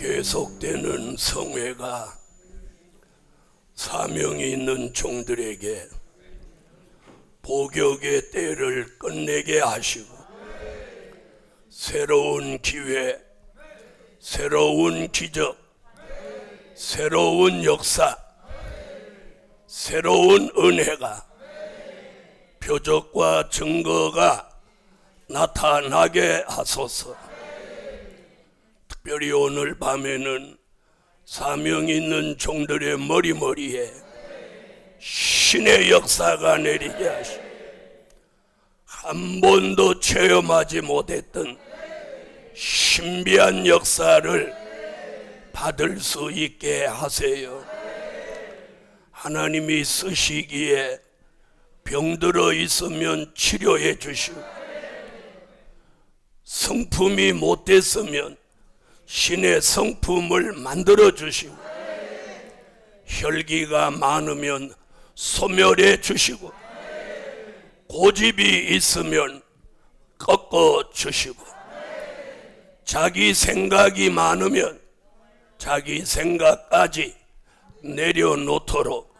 계속되는 성회가 사명이 있는 종들에게 복역의 때를 끝내게 하시고 새로운 기회, 새로운 기적, 새로운 역사, 새로운 은혜가 표적과 증거가 나타나게 하소서. 특별히 오늘 밤에는 사명 있는 종들의 머리머리에 신의 역사가 내리게 하시고 한 번도 체험하지 못했던 신비한 역사를 받을 수 있게 하세요. 하나님이 쓰시기에 병들어 있으면 치료해 주시고 성품이 못됐으면 신의 성품을 만들어 주시고 혈기가 많으면 소멸해 주시고 고집이 있으면 꺾어 주시고 자기 생각이 많으면 자기 생각까지 내려놓도록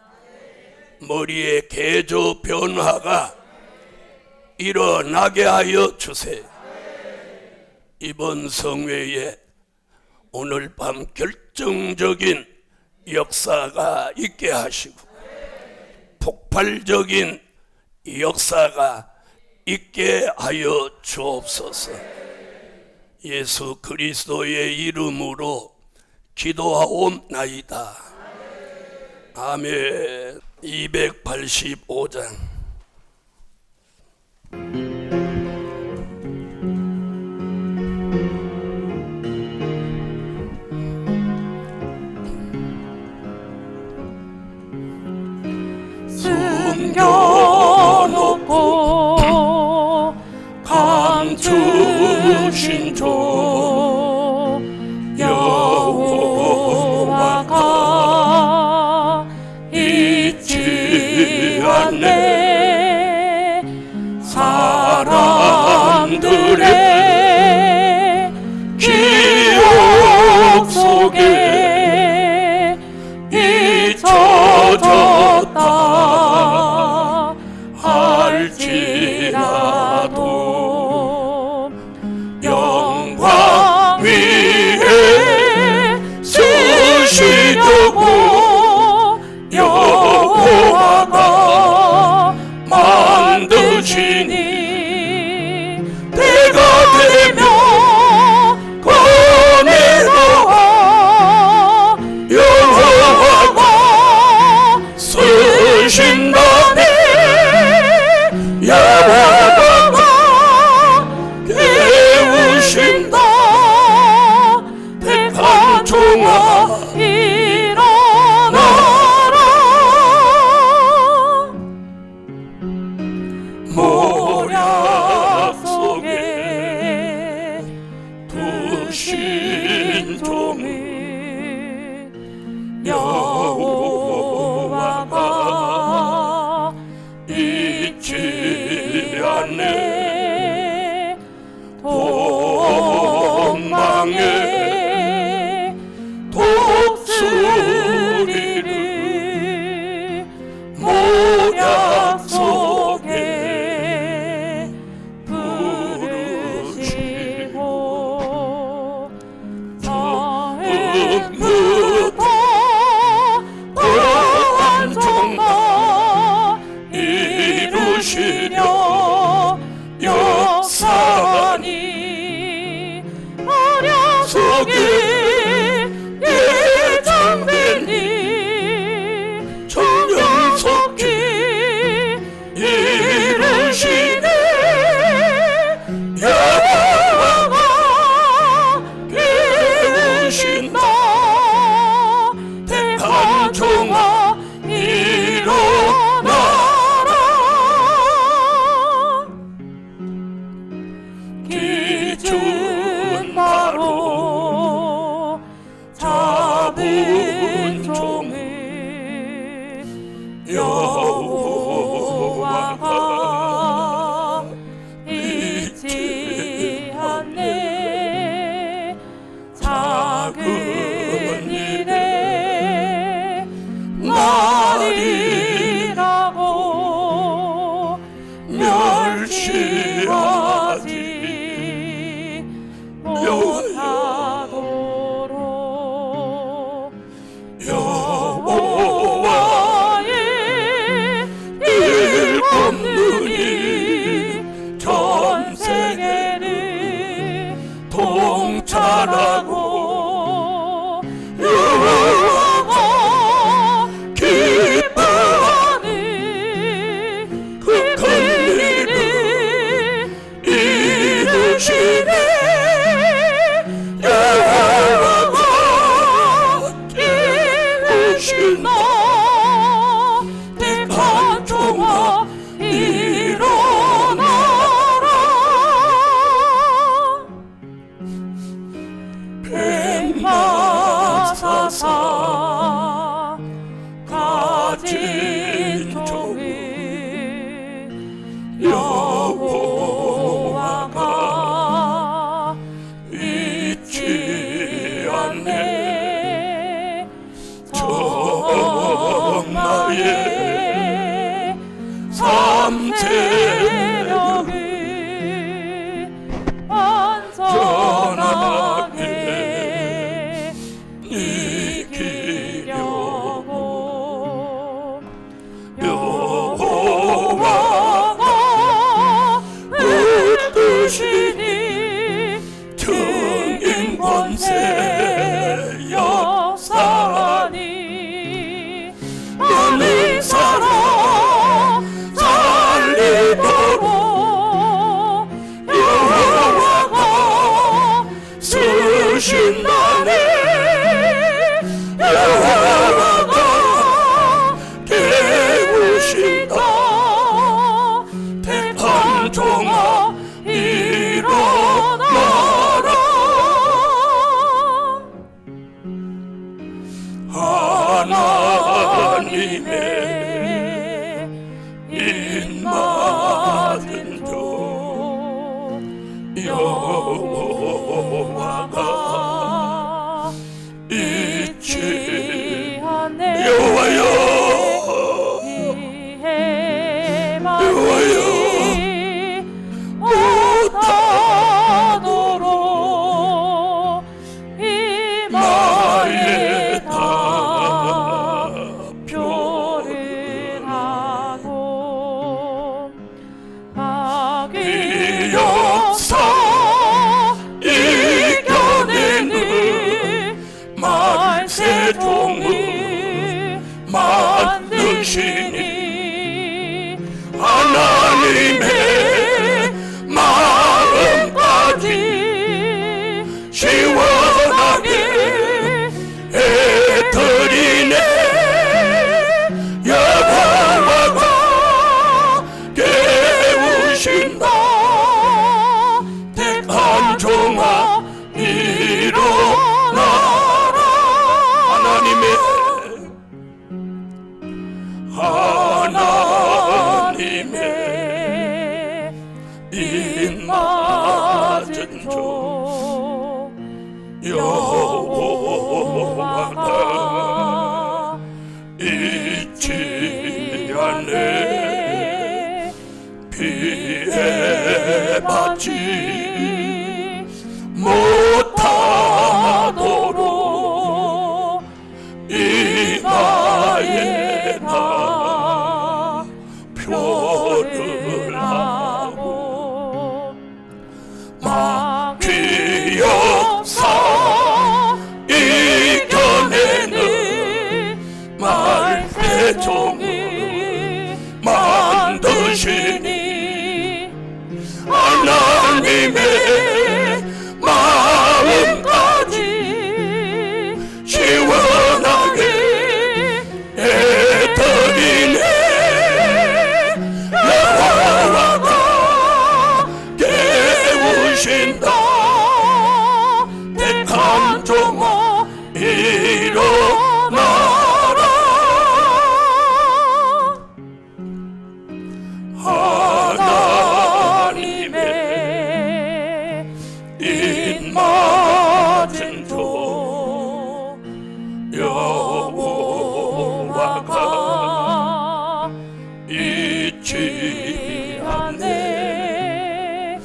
머리의 개조 변화가 일어나게 하여 주세요. 이번 성회에 오늘 밤 결정적인 역사가 있게 하시고 폭발적인 역사가 있게 하여 주옵소서. 예수 그리스도의 이름으로 기도하옵나이다. 아멘. 285장. 숨겨놓고 감추신 조 여호와가 잊지 않네. 사람들의 기억 속에 잊혀졌다 할지라도 영광 위에 쓰시려고 여호와가 만드시니 때가 되면 꺼내놓아 여호와가 쓰신다네. 여호와가 깨우신다. 택한 종아 일어나라. 모략 속에 두신 종이 여호와가 잊지 않네. 폭망의 독수리를 모략 속에 부르시고 처음부터 거룩한 종가 이루시려 역사하니 어려 속에 예정된 일 정령속히 이루시네. 여호와가 깨우신다. 택한 종아 일어나라. 기준 바로 세력을 완전하게 이기려고 여호와가 붙드시니 증인 권세 역사하니 많은 사람 살리도록 여호와가 쓰신다네. 여호와가 깨우신다. 택한 종아 일어나라. 하나님의 인맞은 종 여호와가 잊지 여호와여 여호와여 못하도록 나의 이마에다 표를 하고 악의 역사 이겨내는 말세종을 만드시니 하나님의 마음까지 시원하게 해드리네. 여호와가 깨우신다. 택한 종아 일어나라. 하나님의 인맞은 종 여호와가 잊지 않네. 피해받지 못하도록 이마에다 표를 하고 막귀 역사 이겨내는 말세종을 만드시니 하나님의 마음까지 시원하게 해드리네. 여호와가 깨우신다. 택한 종아 일어나라. 하나님의 인맞은 종 여호와가 잊지 않네.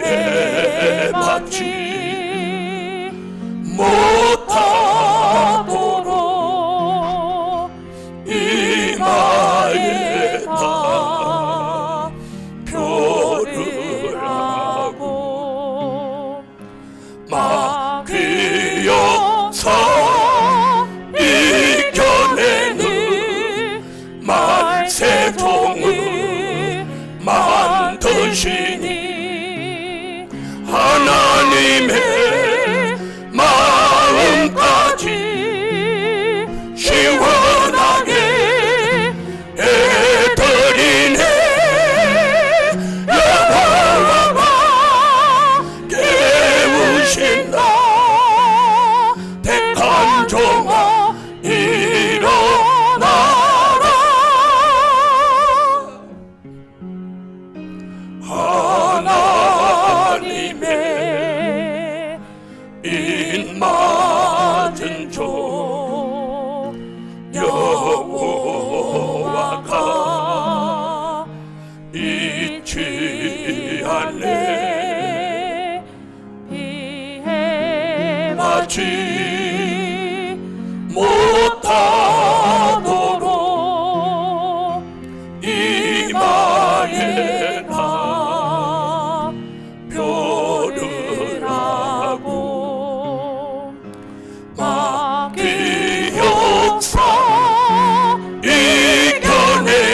피해받지 못하도록 이마에다 표를 하고 막귀 역사 이겨내는 말세종을 만드시니 하나님의 마음까지 시원하게 해드리네. 여호와가 깨우신다. 택한 종아 일어나라. 하나님의 인맞은 종 여호와가 받지 못하도록 이마에다 표를 하고 마귀 역사 이겨내는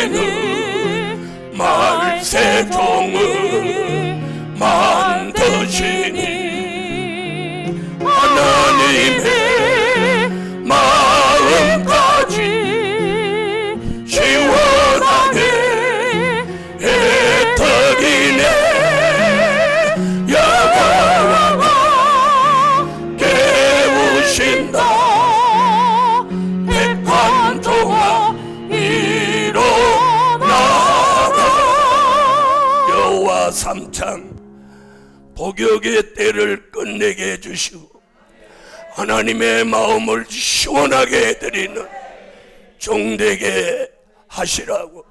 말세종을 만드시니 하나님의 마음까지 시원하게 혜택이네. 여호와가 깨우신다. 백한 종아 일어나라. 여호와 3창 복역의 때를 끝내게 해주시고 하나님의 마음을 시원하게 해드리는 종되게 하시라고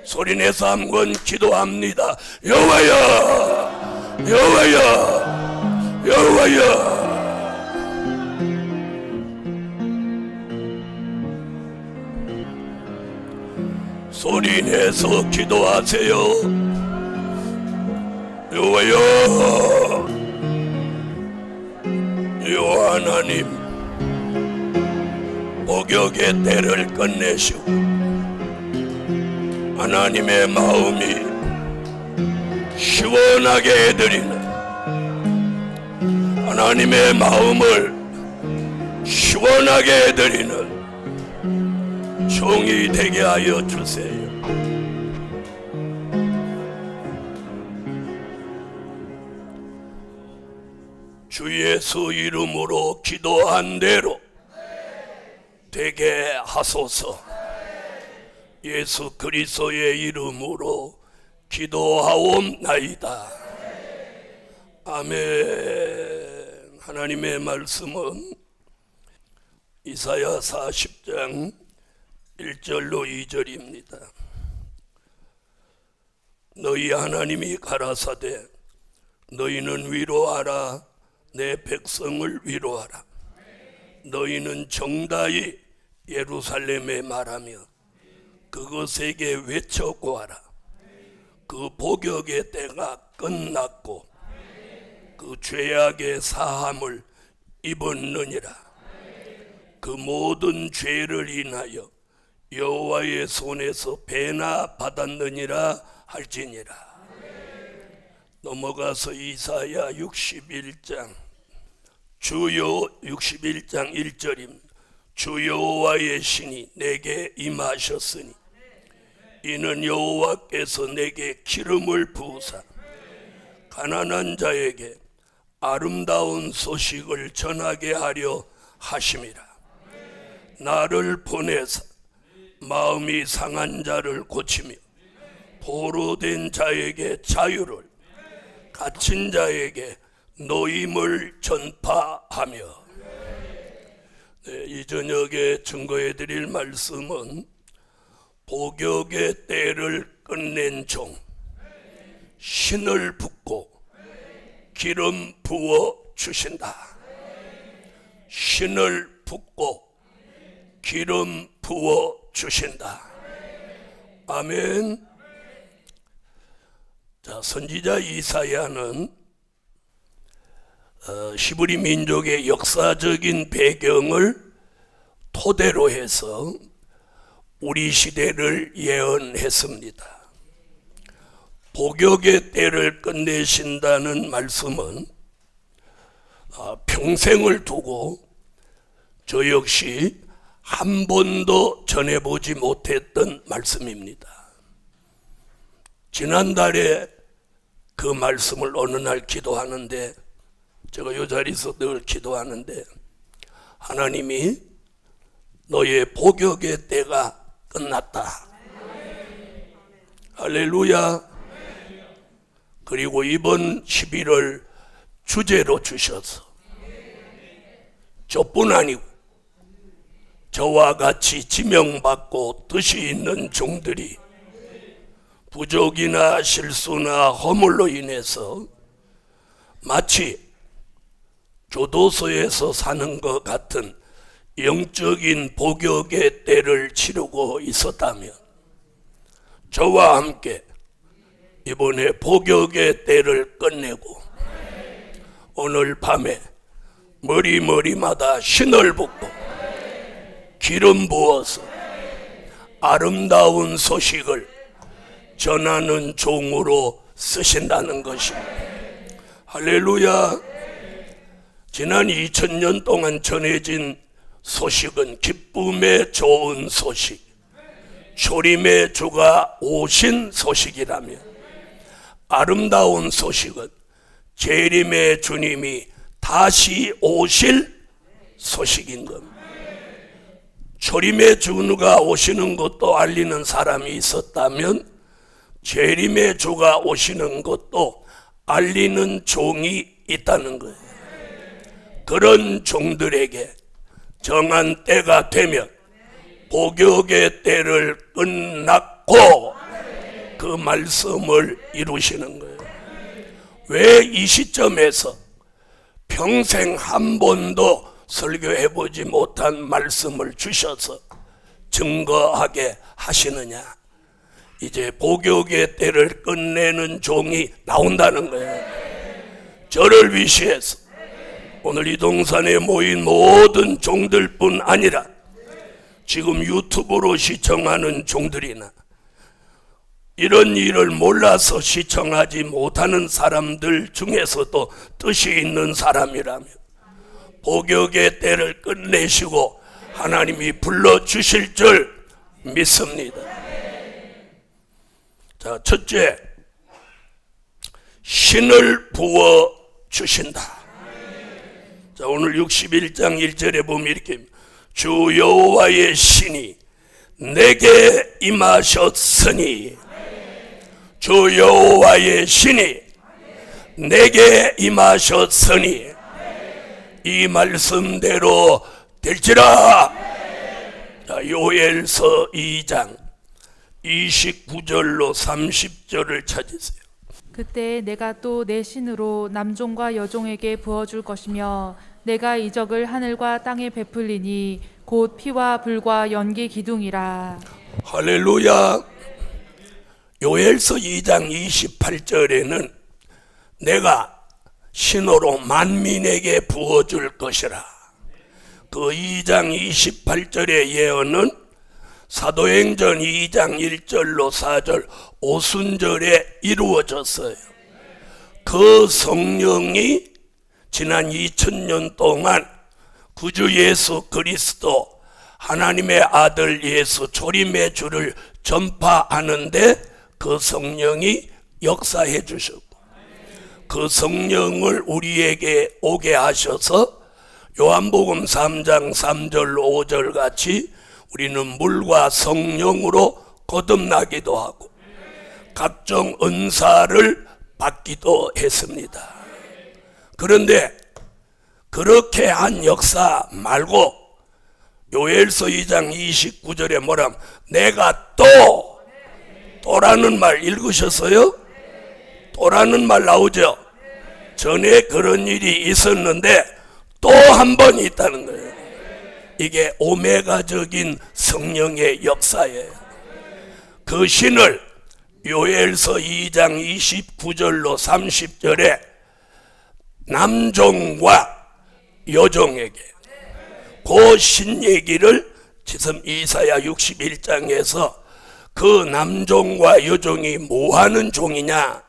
소리내서 한번 기도합니다. 여호와여, 여호와여, 여호와여. 소리내서 기도하세요. 여호와여, 여호와 하나님, 복역의 때를 끝내시고 하나님의 마음이 시원하게 해드리는 하나님의 마음을 시원하게 해드리는 종이 되게 하여 주세요. 주 예수 이름으로 기도한 대로 되게 하소서. 예수 그리스도의 이름으로 기도하옵나이다. 아멘. 하나님의 말씀은 이사야 40장 1절로 2절입니다. 너희 하나님이 가라사대 너희는 위로하라. 내 백성을 위로하라. 너희는 정다이 예루살렘에 말하며 그것에게 외쳐 고하라. 그 복역의 때가 끝났고 그 죄악의 사함을 입었느니라. 그 모든 죄를 인하여 여호와의 손에서 배나 받았느니라 할지니라. 넘어가서 이사야 61장 주요 61장 1절입니다. 주 여호와의 신이 내게 임하셨으니 이는 여호와께서 내게 기름을 부으사 가난한 자에게 아름다운 소식을 전하게 하려 하심이라. 나를 보내사 마음이 상한 자를 고치며 포로된 자에게 자유를 갇힌 자에게 노임을 전파하며. 네, 이 저녁에 증거해 드릴 말씀은 복역의 때를 끝낸 종 신을 붓고 기름 부어 주신다. 신을 붓고 기름 부어 주신다. 아멘. 자, 선지자 이사야는 히브리 민족의 역사적인 배경을 토대로 해서 우리 시대를 예언했습니다. 복역의 때를 끝내신다는 말씀은 평생을 두고 저 역시 한 번도 전해보지 못했던 말씀입니다. 지난달에 그 말씀을 어느 날 기도하는데, 제가 이 자리에서 늘 기도하는데, 하나님이 너의 복역의 때가 끝났다. 할렐루야. 그리고 이번 11월 주제로 주셔서 저뿐 아니고 저와 같이 지명받고 뜻이 있는 종들이 부족이나 실수나 허물로 인해서 마치 교도소에서 사는 것 같은 영적인 복역의 때를 치르고 있었다면 저와 함께 이번에 복역의 때를 끝내고 오늘 밤에 머리마다 신을 붓고 기름 부어서 아름다운 소식을 전하는 종으로 쓰신다는 것입니다. 할렐루야. 지난 2000년 동안 전해진 소식은 기쁨의 좋은 소식, 초림의 주가 오신 소식이라며, 아름다운 소식은 재림의 주님이 다시 오실 소식인 겁니다. 초림의 주가 오시는 것도 알리는 사람이 있었다면 재림의 주가 오시는 것도 알리는 종이 있다는 거예요. 그런 종들에게 정한 때가 되면 복역의 때를 끝났고 그 말씀을 이루시는 거예요. 왜 이 시점에서 평생 한 번도 설교해보지 못한 말씀을 주셔서 증거하게 하시느냐? 이제 복역의 때를 끝내는 종이 나온다는 거예요. 저를 위시해서 오늘 이 동산에 모인 모든 종들뿐 아니라 지금 유튜브로 시청하는 종들이나 이런 일을 몰라서 시청하지 못하는 사람들 중에서도 뜻이 있는 사람이라면 복역의 때를 끝내시고 하나님이 불러주실 줄 믿습니다. 자, 첫째, 신을 부어 주신다. 자, 오늘 61장 1절에 보면 이렇게 주 여호와의 신이 내게 임하셨으니, 주 여호와의 신이 내게 임하셨으니 이 말씀대로 될지라. 자, 요엘서 2장 29절로 30절을 찾으세요. 그때 내가 또 내 신으로 남종과 여종에게 부어줄 것이며 내가 이적을 하늘과 땅에 베풀리니 곧 피와 불과 연기 기둥이라. 할렐루야. 요엘서 2장 28절에는 내가 신으로 만민에게 부어줄 것이라. 그 2장 28절의 예언은 사도행전 2장 1절로 4절 오순절에 이루어졌어요. 그 성령이 지난 2000년 동안 구주 예수 그리스도 하나님의 아들 예수 초림의 주를 전파하는데 그 성령이 역사해 주셨고 그 성령을 우리에게 오게 하셔서 요한복음 3장 3절로 5절 같이 우리는 물과 성령으로 거듭나기도 하고 각종 은사를 받기도 했습니다. 그런데 그렇게 한 역사 말고 요엘서 2장 29절에 뭐라면 내가 또라는 말 읽으셨어요? 또라는 말 나오죠? 전에 그런 일이 있었는데 또 한 번 있다는 거예요. 이게 오메가적인 성령의 역사예요. 그 신을 요엘서 2장 29절로 30절에 남종과 여종에게 그 신 얘기를 지금 이사야 61장에서 그 남종과 여종이 뭐하는 종이냐?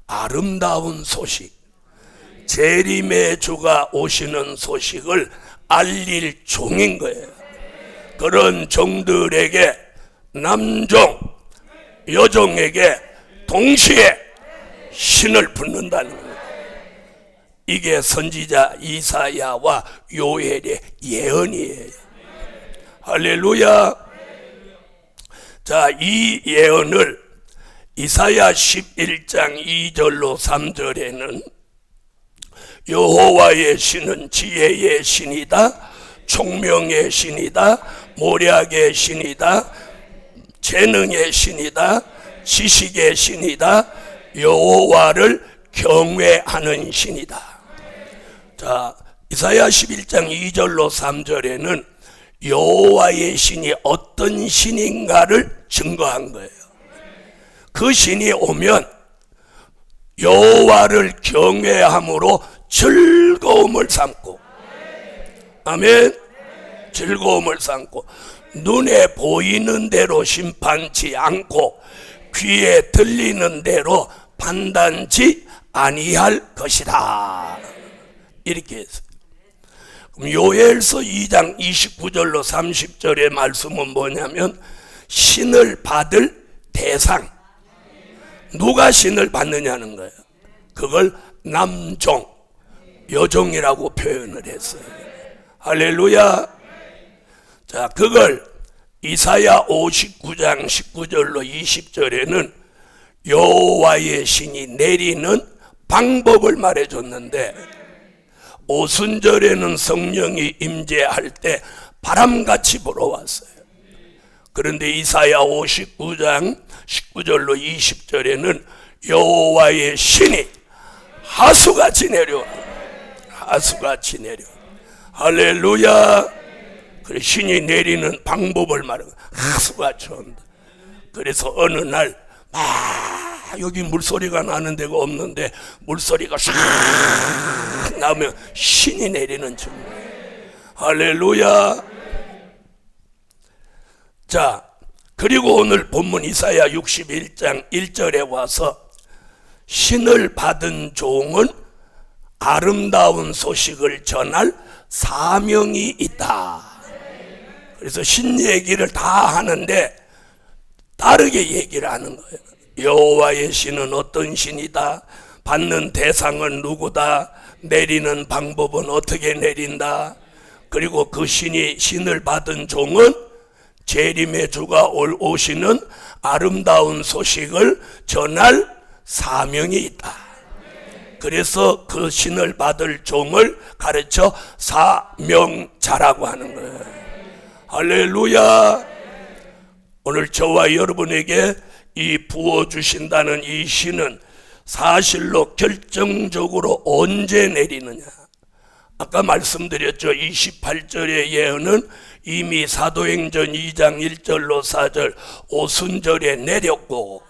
아름다운 소식, 재림의 주가 오시는 소식을 알릴 종인 거예요. 그런 종들에게 남종, 여종에게 동시에 신을 붓는다는 거예요. 이게 선지자 이사야와 요엘의 예언이에요. 할렐루야. 자, 이 예언을 이사야 11장 2절로 3절에는 여호와의 신은 지혜의 신이다, 총명의 신이다, 모략의 신이다, 재능의 신이다, 지식의 신이다, 여호와를 경외하는 신이다. 자, 이사야 11장 2절로 3절에는 여호와의 신이 어떤 신인가를 증거한 거예요. 그 신이 오면 여호와를 경외함으로 즐거움을 삼고, 아멘, 즐거움을 삼고, 눈에 보이는 대로 심판치 않고 귀에 들리는 대로 판단치 아니할 것이다, 이렇게 했어요. 그럼 요엘서 2장 29절로 30절의 말씀은 뭐냐면 신을 받을 대상, 누가 신을 받느냐는 거예요. 그걸 남종, 여종이라고 표현을 했어요. 할렐루야. 자, 그걸 이사야 59장 19절로 20절에는 여호와의 신이 내리는 방법을 말해줬는데, 오순절에는 성령이 임재할 때 바람같이 불어왔어요. 그런데 이사야 59장 19절로 20절에는 여호와의 신이 하수같이 내려와, 하수같이 내려. 할렐루야. 그래, 신이 내리는 방법을 말하고 하수같이 온다. 그래서 어느 날 여기 물소리가 나는 데가 없는데 물소리가 싹 나오면 신이 내리는 증거. 할렐루야. 자, 그리고 오늘 본문 이사야 61장 1절에 와서 신을 받은 종은 아름다운 소식을 전할 사명이 있다. 그래서 신 얘기를 다 하는데 다르게 얘기를 하는 거예요. 여호와의 신은 어떤 신이다, 받는 대상은 누구다, 내리는 방법은 어떻게 내린다, 그리고 그 신을 받은 종은 재림의 주가 오시는 아름다운 소식을 전할 사명이 있다. 그래서 그 신을 받을 종을 가르쳐 사명자라고 하는 거예요. 할렐루야. 오늘 저와 여러분에게 이 부어주신다는 이 신은 사실로 결정적으로 언제 내리느냐. 아까 말씀드렸죠. 28절의 예언은 이미 사도행전 2장 1절로 4절 오순절에 내렸고,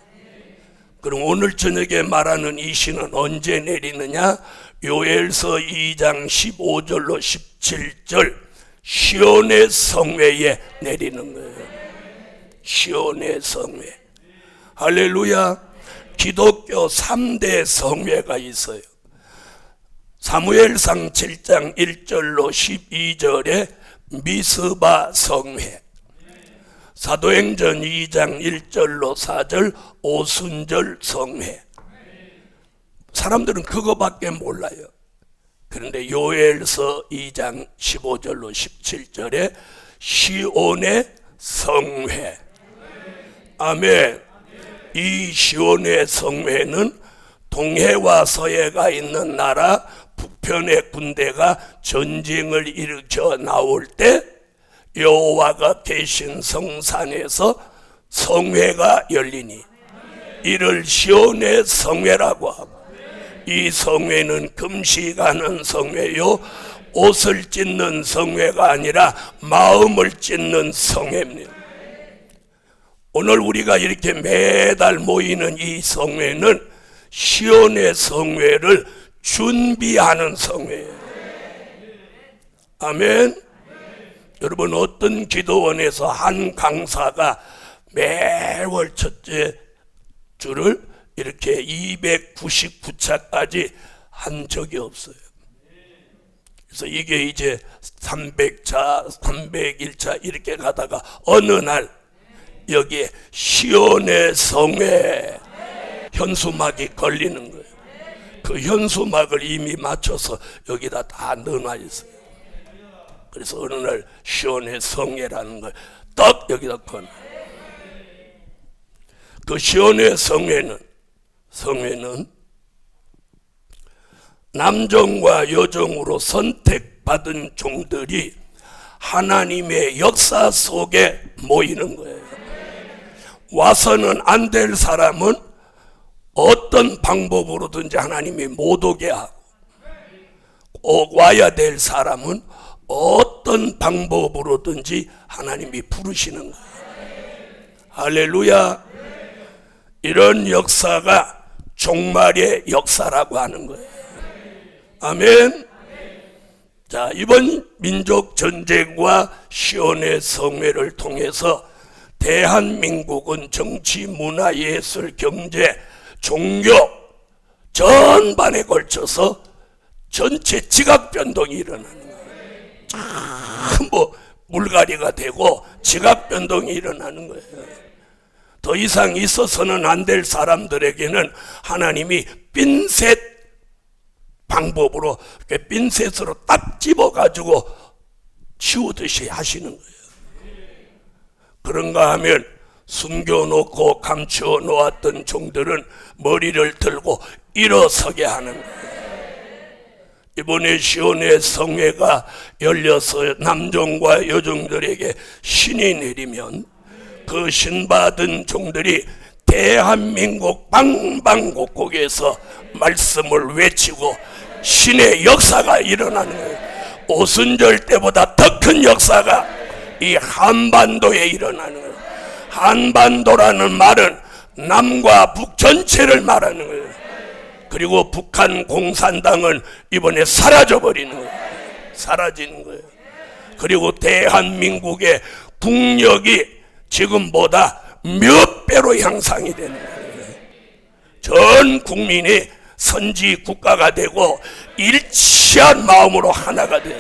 그럼 오늘 저녁에 말하는 이 신은 언제 내리느냐? 요엘서 2장 15절로 17절 시온의 성회에 내리는 거예요. 시온의 성회. 할렐루야. 기독교 3대 성회가 있어요. 사무엘상 7장 1절로 12절에 미스바 성회, 사도행전 2장 1절로 4절 오순절 성회. 사람들은 그거밖에 몰라요. 그런데 요엘서 2장 15절로 17절에 시온의 성회. 아멘. 이 시온의 성회는 동해와 서해가 있는 나라 북편의 군대가 전쟁을 일으켜 나올 때 여호와가 계신 성산에서 성회가 열리니 이를 시온의 성회라고 하고, 이 성회는 금식하는 성회요, 옷을 찢는 성회가 아니라 마음을 찢는 성회입니다. 오늘 우리가 이렇게 매달 모이는 이 성회는 시온의 성회를 준비하는 성회예요. 아멘. 여러분, 어떤 기도원에서 한 강사가 매월 첫째 주를 이렇게 299차까지 한 적이 없어요. 그래서 이게 이제 300차, 301차 이렇게 가다가 어느 날 여기에 시온의 성회 현수막이 걸리는 거예요. 그 현수막을 이미 맞춰서 여기다 다 넣어놔 있어요. 그래서 어느 날 시온의 성회라는 걸 딱 여기다 꺼내. 그 시온의 성회는 남종과 여종으로 선택받은 종들이 하나님의 역사 속에 모이는 거예요. 와서는 안 될 사람은 어떤 방법으로든지 하나님이 못 오게 하고, 꼭 와야 될 사람은 어떤 방법으로든지 하나님이 부르시는 거예요. 할렐루야. 이런 역사가 종말의 역사라고 하는 거예요. 아멘. 자, 이번 민족 전쟁과 시온의 성회를 통해서 대한민국은 정치, 문화, 예술, 경제, 종교 전반에 걸쳐서 전체 지각 변동이 일어나는 거예요. 전부 물갈이가 되고 지각 변동이 일어나는 거예요. 더 이상 있어서는 안 될 사람들에게는 하나님이 핀셋 방법으로 핀셋으로 딱 집어가지고 치우듯이 하시는 거예요. 그런가 하면 숨겨놓고 감추어 놓았던 종들은 머리를 들고 일어서게 하는 거예요. 이번에 시온의 성회가 열려서 남종과 여종들에게 신이 내리면 그 신받은 종들이 대한민국 방방곡곡에서 말씀을 외치고 신의 역사가 일어나는 거예요. 오순절 때보다 더 큰 역사가 이 한반도에 일어나는 거예요. 한반도라는 말은 남과 북 전체를 말하는 거예요. 그리고 북한 공산당은 이번에 사라져버리는 거예요. 사라지는 거예요. 그리고 대한민국의 국력이 지금보다 몇 배로 향상이 되는 거예요. 전 국민이 선지 국가가 되고 일치한 마음으로 하나가 돼요.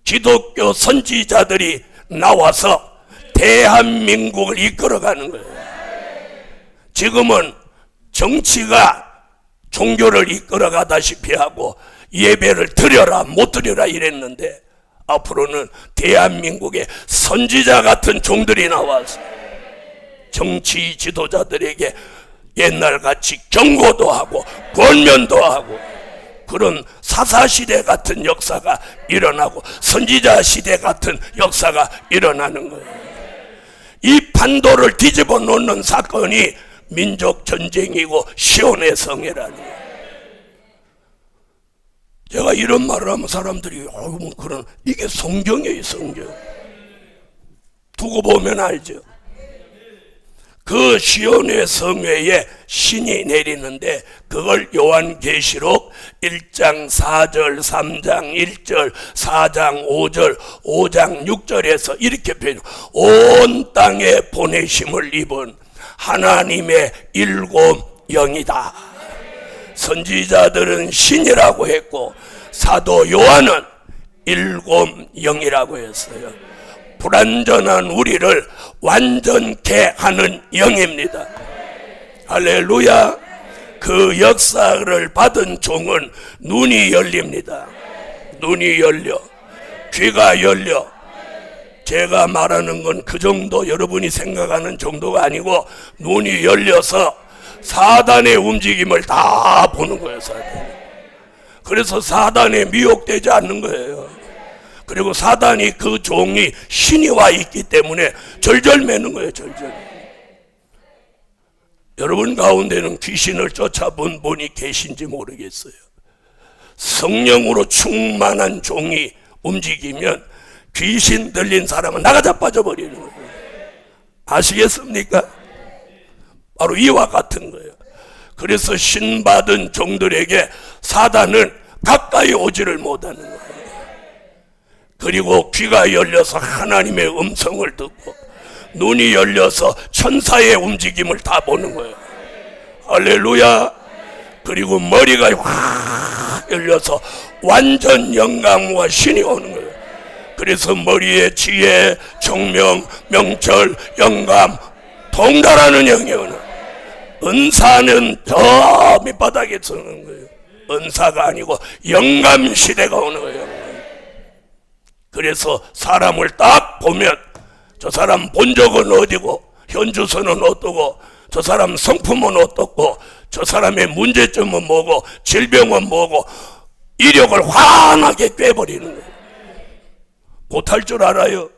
기독교 선지자들이 나와서 대한민국을 이끌어가는 거예요. 지금은 정치가 종교를 이끌어가다시피 하고 예배를 드려라 못 드려라 이랬는데 앞으로는 대한민국의 선지자 같은 종들이 나와서 정치 지도자들에게 옛날같이 경고도 하고 권면도 하고 그런 사사시대 같은 역사가 일어나고 선지자 시대 같은 역사가 일어나는 거예요. 이 판도를 뒤집어 놓는 사건이 민족 전쟁이고 시온의 성회라는 거예요. 제가 이런 말을 하면 사람들이 뭐 그런 이게 성경이에요. 성경 두고 보면 알죠. 그 시온의 성회에 신이 내리는데 그걸 요한계시록 1장 4절 3장 1절 4장 5절 5장 6절에서 이렇게 표현해요. 온 땅에 보내심을 입은 하나님의 일곱 영이다. 선지자들은 신이라고 했고 사도 요한은 일곱 영이라고 했어요. 불완전한 우리를 완전케 하는 영입니다. 할렐루야. 그 역사를 받은 종은 눈이 열립니다. 눈이 열려, 귀가 열려. 제가 말하는 건 그 정도 여러분이 생각하는 정도가 아니고 눈이 열려서 사단의 움직임을 다 보는 거예요. 사단. 그래서 사단에 미혹되지 않는 거예요. 그리고 사단이 그 종이 신이 와 있기 때문에 절절 매는 거예요. 절절. 여러분 가운데는 귀신을 쫓아본 분이 계신지 모르겠어요. 성령으로 충만한 종이 움직이면 귀신 들린 사람은 나가 자빠져 버리는 거예요. 아시겠습니까? 바로 이와 같은 거예요. 그래서 신받은 종들에게 사단은 가까이 오지를 못하는 거예요. 그리고 귀가 열려서 하나님의 음성을 듣고 눈이 열려서 천사의 움직임을 다 보는 거예요. 할렐루야. 그리고 머리가 확 열려서 완전 영광과 신이 오는 거예요. 그래서 머리에 지혜, 총명, 명철, 영감 통달하는 영이 오는 거예요. 은사는 저 밑바닥에 서는 거예요. 은사가 아니고 영감 시대가 오는 거예요. 그래서 사람을 딱 보면 저 사람 본 적은 어디고 현주소는 어떠고 저 사람 성품은 어떻고 저 사람의 문제점은 뭐고 질병은 뭐고 이력을 환하게 꿰버리는 거예요. 못할 줄 알아요.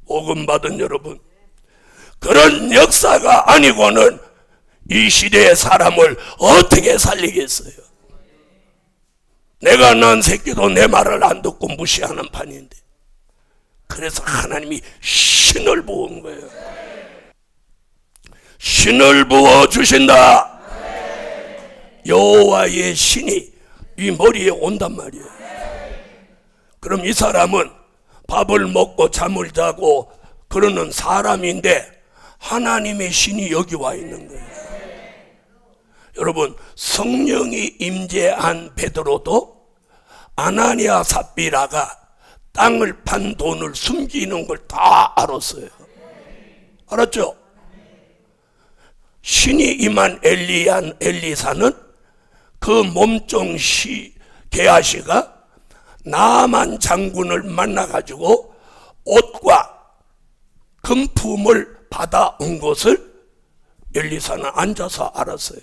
복음 받은 여러분, 그런 역사가 아니고는 이 시대의 사람을 어떻게 살리겠어요? 내가 낳은 새끼도 내 말을 안 듣고 무시하는 판인데, 그래서 하나님이 신을 부은 거예요. 신을 부어 주신다. 여호와의 신이 이 머리에 온단 말이에요. 그럼 이 사람은 밥을 먹고 잠을 자고 그러는 사람인데 하나님의 신이 여기 와 있는 거예요. 여러분, 성령이 임재한 베드로도 아나니아 삽비라가 땅을 판 돈을 숨기는 걸 다 알았어요. 알았죠? 신이 임한 엘리사는 그 몸종 게하시가 나만 장군을 만나가지고 옷과 금품을 받아온 것을 엘리사는 앉아서 알았어요.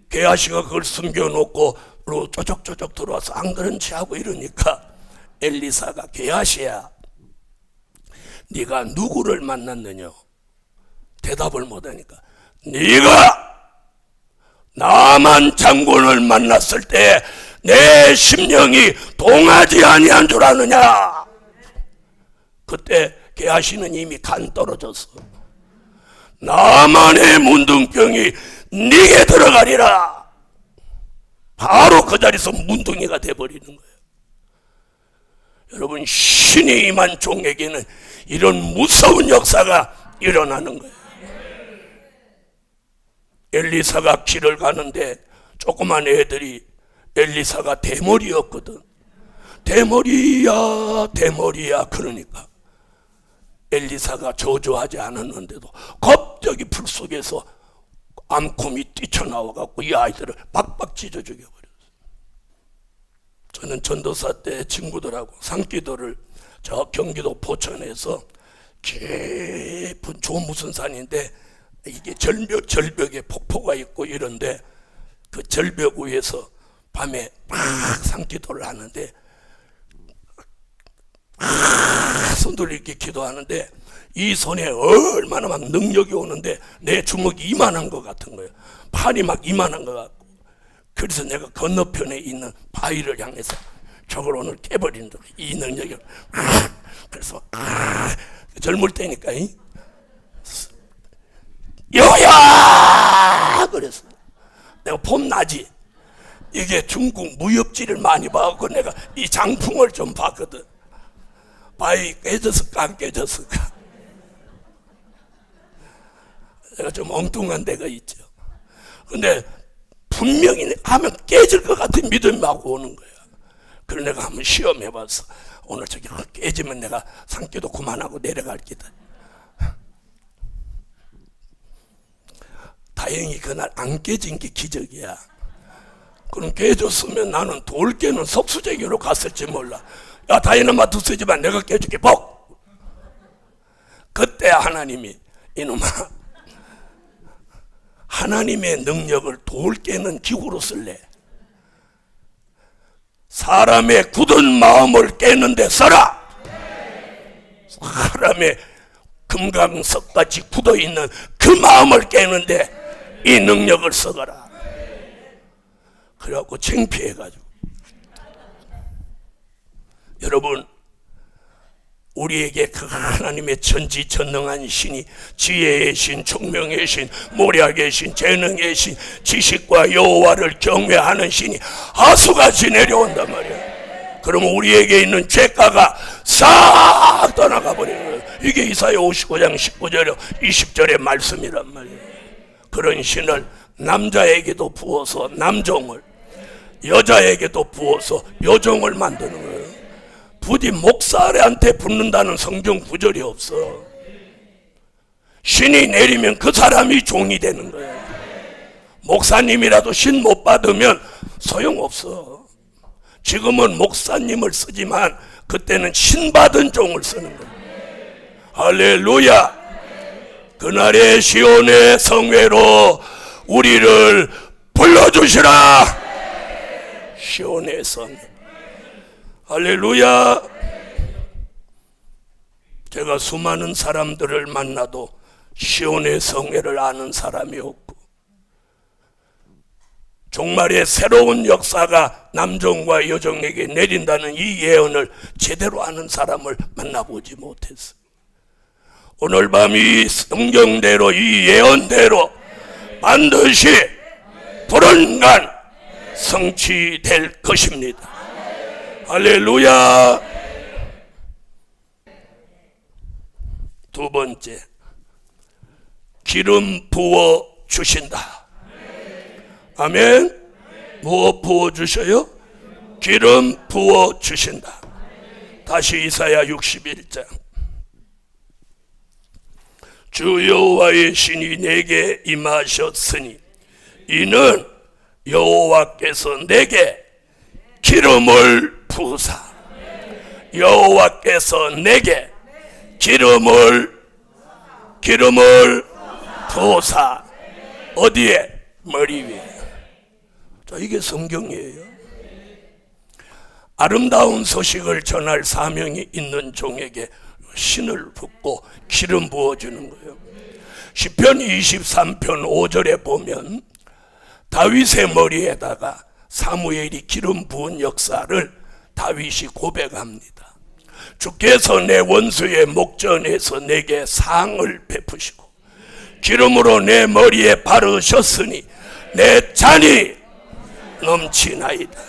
게하시가 그걸 숨겨놓고 쪼적쪼적 들어와서 안 그런지 하고 이러니까 엘리사가 게하시야, 네가 누구를 만났느냐? 대답을 못하니까 네가 나만 장군을 만났을 때 내 심령이 동하지 아니한 줄 아느냐? 그때 게하시는 이미 간 떨어졌어. 나만의 문둥병이 네게 들어가리라. 바로 그 자리에서 문둥이가 돼버리는 거예요. 여러분, 신이 임한 종에게는 이런 무서운 역사가 일어나는 거예요. 엘리사가 길을 가는데 조그만 애들이, 엘리사가 대머리였거든. 대머리야 대머리야 그러니까 엘리사가 저주하지 않았는데도 갑자기 풀 속에서 암곰이 뛰쳐나와갖고 이 아이들을 박박 찢어 죽여버렸어요. 저는 전도사 때 친구들하고 산기도를 저 경기도 포천에서 깊은 무슨 산인데 이게 절벽에 폭포가 있고 이런데 그 절벽 위에서 밤에 막 산기도를 하는데 손들어 이렇게 기도하는데 이 손에 얼마나 막 능력이 오는데 내 주먹이 이만한 것 같은 거예요. 팔이 막 이만한 것 같고. 그래서 내가 건너편에 있는 바위를 향해서 저걸 오늘 깨버리는 이 능력이. 그래서 젊을 때니까 여야 그랬어. 내가 봄낮이 이게 중국 무협지를 많이 봐갖고 내가 이 장풍을 좀 봤거든. 바위 깨졌을까 안 깨졌을까. 내가 좀 엉뚱한 데가 있죠. 근데 분명히 하면 깨질 것 같은 믿음이 막 오는 거야. 그래서 내가 한번 시험해봤어. 오늘 저기 깨지면 내가 산기도 그만하고 내려갈 기다. 다행히 그날 안 깨진 게 기적이야. 그럼 깨졌으면 나는 돌 깨는 석수제기로 갔을지 몰라. 야, 다이너마이트 쓰지만 내가 깨줄게. 복! 그때 하나님이 이놈아, 하나님의 능력을 돌 깨는 기구로 쓸래. 사람의 굳은 마음을 깨는데 써라. 사람의 금강석같이 굳어있는 그 마음을 깨는데 이 능력을 써가라. 그래갖고 창피해가지고. 여러분, 우리에게 그 하나님의 전지전능한 신이 지혜의 신, 총명의 신, 모략의 신, 재능의 신, 지식과 여호와를 경외하는 신이 하수같이 내려온단 말이야. 그러면 우리에게 있는 죄가가 싹 떠나가 버리는 거예요. 이게 이사야 59장 19절 20절의 말씀이란 말이에요. 그런 신을 남자에게도 부어서 남종을, 여자에게도 부어서 여종을 만드는 거예요. 부디 목사한테 붙는다는 성경 구절이 없어. 신이 내리면 그 사람이 종이 되는 거예요. 목사님이라도 신 못 받으면 소용없어. 지금은 목사님을 쓰지만 그때는 신 받은 종을 쓰는 거예요. 할렐루야. 그날의 시온의 성회로 우리를 불러주시라. 시온의 성회. 할렐루야. 제가 수많은 사람들을 만나도 시온의 성회를 아는 사람이 없고, 종말의 새로운 역사가 남종과 여종에게 내린다는 이 예언을 제대로 아는 사람을 만나보지 못했어. 오늘 밤 이 성경대로, 이 예언대로 반드시 불언간 성취될 것입니다. 할렐루야. 두 번째, 기름 부어 주신다. 아멘. 무엇 부어 주셔요? 기름 부어 주신다. 다시 이사야 61장. 주 여호와의 신이 내게 임하셨으니 이는 여호와께서 내게 기름을 부으사. 여호와께서 내게 기름을 부으사. 어디에? 머리 위에. 자, 이게 성경이에요. 아름다운 소식을 전할 사명이 있는 종에게 신을 붓고 기름 부어주는 거예요. 시편 23편 5절에 보면 다윗의 머리에다가 사무엘이 기름 부은 역사를 다윗이 고백합니다. 주께서 내 원수의 목전에서 내게 상을 베푸시고 기름으로 내 머리에 바르셨으니 내 잔이 넘치나이다.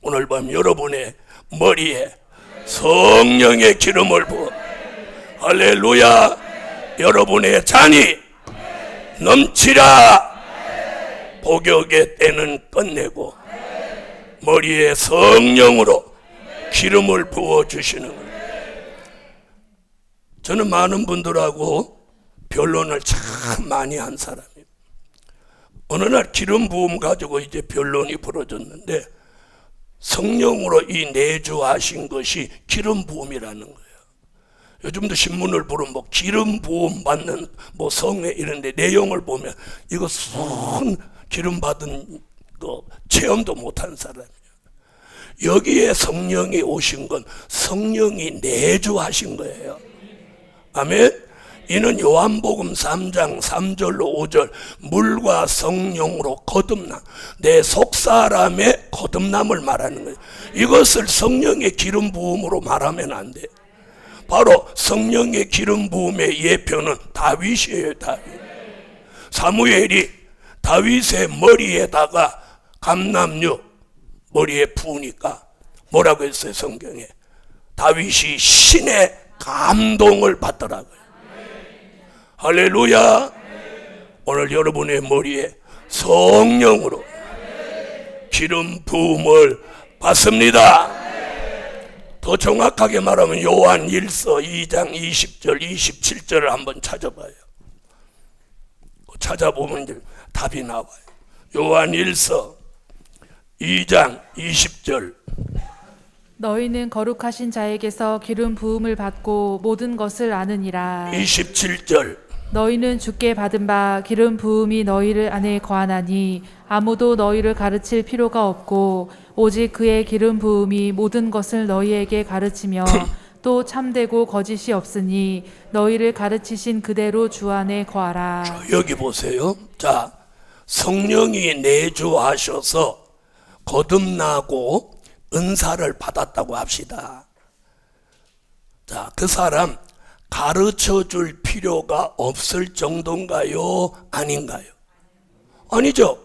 오늘 밤 여러분의 머리에 성령의 기름을 부어, 할렐루야, 여러분의 잔이 넘치라. 복역의 때는 끝내고 머리에 성령으로 기름을 부어주시는 거예요. 저는 많은 분들하고 변론을 참 많이 한 사람이에요. 어느 날 기름 부음 가지고 이제 변론이 벌어졌는데 성령으로 이 내주하신 것이 기름 부음이라는 거예요. 요즘도 신문을 보면 뭐 기름 부음 받는 뭐 성회 이런데 내용을 보면 이거 손 기름 받은 거 체험도 못한 사람이에요. 여기에 성령이 오신 건 성령이 내주하신 거예요. 아멘. 이는 요한복음 3장 3절로 5절 물과 성령으로 거듭남, 내 속사람의 거듭남을 말하는 거예요. 이것을 성령의 기름 부음으로 말하면 안 돼. 바로 성령의 기름 부음의 예표는 다윗이에요. 다윗. 사무엘이 다윗의 머리에다가 감람유 머리에 부으니까 뭐라고 했어요? 성경에 다윗이 신의 감동을 받더라고요. 할렐루야. 오늘 여러분의 머리에 성령으로 기름 부음을 받습니다. 더 정확하게 말하면 요한 1서 2장 20절 27절을 한번 찾아봐요. 찾아보면 이제 답이 나와요. 요한 1서 2장 20절. 너희는 거룩하신 자에게서 기름 부음을 받고 모든 것을 아느니라. 27절. 너희는 주께 받은 바 기름 부음이 너희를 안에 거하나니 아무도 너희를 가르칠 필요가 없고 오직 그의 기름 부음이 모든 것을 너희에게 가르치며 또 참되고 거짓이 없으니 너희를 가르치신 그대로 주 안에 거하라. 여기 보세요. 자, 성령이 내주하셔서 거듭나고 은사를 받았다고 합시다. 자, 그 사람 가르쳐 줄 필요가 없을 정도인가요? 아닌가요? 아니죠.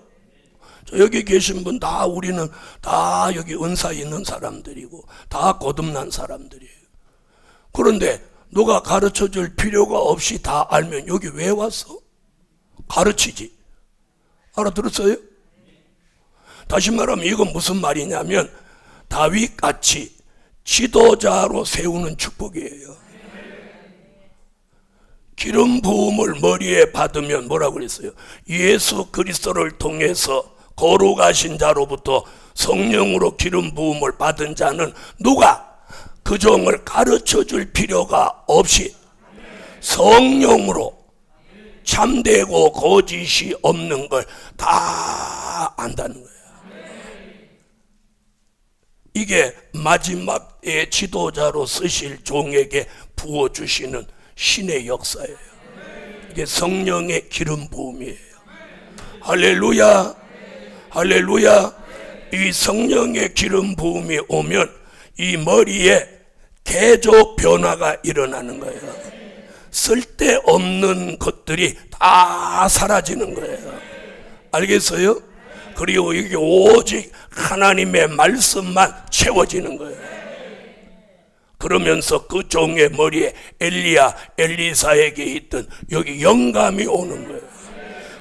여기 계신 분 다 우리는 다 여기 은사 있는 사람들이고 다 거듭난 사람들이에요. 그런데 누가 가르쳐 줄 필요가 없이 다 알면 여기 왜 왔어? 가르치지. 알아들었어요? 다시 말하면 이건 무슨 말이냐면 다윗같이 지도자로 세우는 축복이에요. 기름 부음을 머리에 받으면 뭐라고 그랬어요? 예수 그리스도를 통해서 거룩하신 자로부터 성령으로 기름 부음을 받은 자는 누가 그 종을 가르쳐 줄 필요가 없이 성령으로 참되고 거짓이 없는 걸 다 안다는 거예요. 이게 마지막의 지도자로 쓰실 종에게 부어주시는 신의 역사예요. 이게 성령의 기름 부음이에요. 할렐루야. 할렐루야. 이 성령의 기름 부음이 오면 이 머리에 개조 변화가 일어나는 거예요. 쓸데없는 것들이 다 사라지는 거예요. 알겠어요? 그리고 이게 오직 하나님의 말씀만 채워지는 거예요. 그러면서 그 종의 머리에 엘리야, 엘리사에게 있던 여기 영감이 오는 거예요.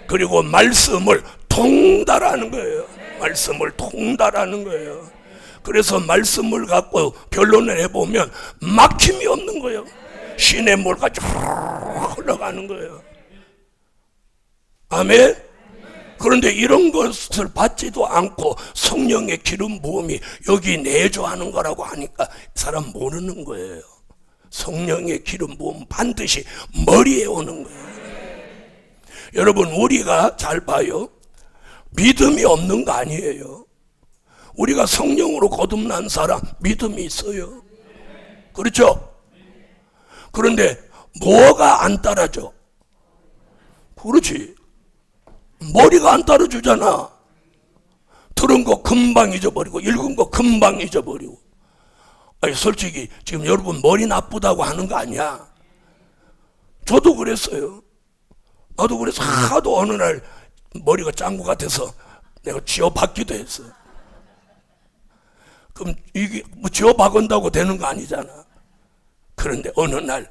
그리고 말씀을 통달하는 거예요. 말씀을 통달하는 거예요. 그래서 말씀을 갖고 변론을 해보면 막힘이 없는 거예요. 신의 물가 쭉 흘러가는 거예요. 아멘. 그런데 이런 것을 받지도 않고 성령의 기름 부음이 여기 내조하는 거라고 하니까 사람 모르는 거예요. 성령의 기름 부음 반드시 머리에 오는 거예요. 여러분, 우리가 잘 봐요. 믿음이 없는 거 아니에요. 우리가 성령으로 거듭난 사람 믿음이 있어요. 그렇죠? 그런데 뭐가 안 따라줘? 그렇지. 머리가 안 따라주잖아. 들은 거 금방 잊어버리고 읽은 거 금방 잊어버리고. 아니, 솔직히 지금 여러분 머리 나쁘다고 하는 거 아니야. 저도 그랬어요. 나도 그래서 하도 어느 날 머리가 짠 것 같아서 내가 지워받기도 했어요. 그럼 이게 뭐 지워박은다고 되는 거 아니잖아. 그런데 어느 날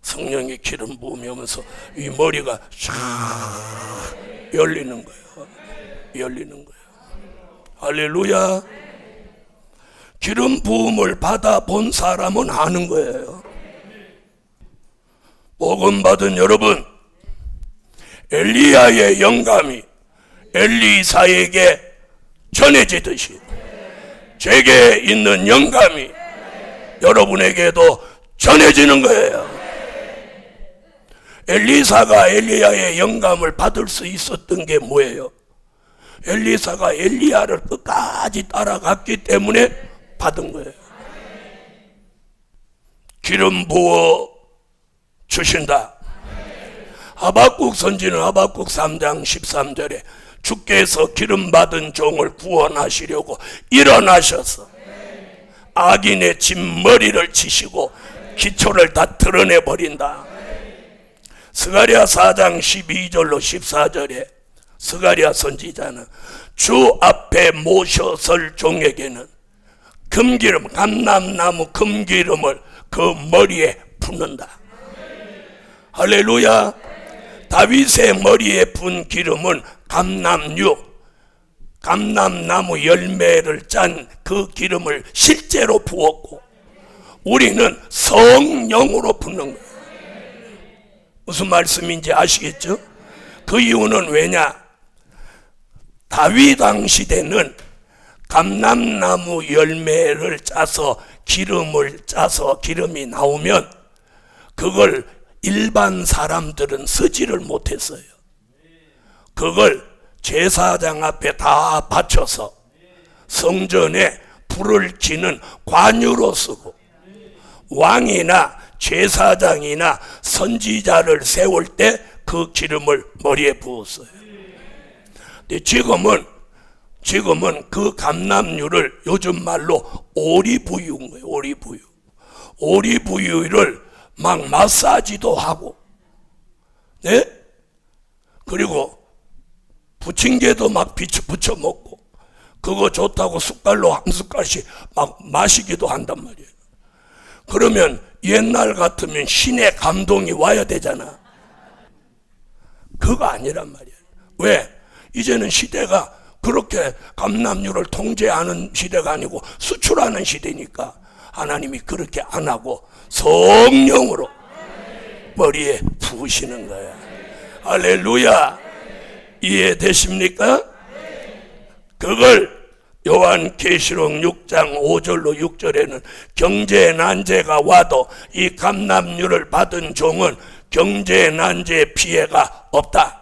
성령의 기름 부음이 오면서 이 머리가 쫙 열리는 거예요. 열리는 거예요. 할렐루야. 기름 부음을 받아본 사람은 아는 거예요. 복음 받은 여러분, 엘리야의 영감이 엘리사에게 전해지듯이 제게 있는 영감이 여러분에게도 전해지는 거예요. 엘리사가 엘리야의 영감을 받을 수 있었던 게 뭐예요? 엘리사가 엘리야를 끝까지 따라갔기 때문에 받은 거예요. 기름 부어 주신다. 하박국 선지는 하박국 3장 13절에 주께서 기름 받은 종을 구원하시려고 일어나셔서 악인의 진머리를 치시고 기초를 다 드러내버린다. 스가랴 4장 12절로 14절에 스가랴 선지자는 주 앞에 모셔설 종에게는 금기름, 감람나무 금기름을 그 머리에 붓는다. 할렐루야. 다윗의 머리에 분 기름은 감람유, 감람나무 열매를 짠 그 기름을 실제로 부었고 우리는 성령으로 붓는 거예요. 무슨 말씀인지 아시겠죠? 그 이유는 왜냐? 다윗 왕 시대는 감람나무 열매를 짜서 기름이 나오면 그걸 일반 사람들은 쓰지를 못했어요. 그걸 제사장 앞에 다 바쳐서 성전에 불을 지는 관유로 쓰고 왕이나 제사장이나 선지자를 세울 때 그 기름을 머리에 부었어요. 근데 지금은 그 감람유를 요즘 말로 오리부유인 거예요. 오리부유를 막 마사지도 하고, 네? 그리고 부침개도 막 부쳐 먹고, 그거 좋다고 숟갈로 한 숟갈씩 막 마시기도 한단 말이에요. 그러면 옛날 같으면 신의 감동이 와야 되잖아. 그거 아니란 말이에요. 왜? 이제는 시대가 그렇게 감람유를 통제하는 시대가 아니고 수출하는 시대니까 하나님이 그렇게 안 하고 성령으로 머리에 부으시는 거야. 할렐루야. 이해되십니까? 그걸 요한계시록 6장 5절로 6절에는 경제 난제가 와도 이 감람유를 받은 종은 경제 난제 피해가 없다.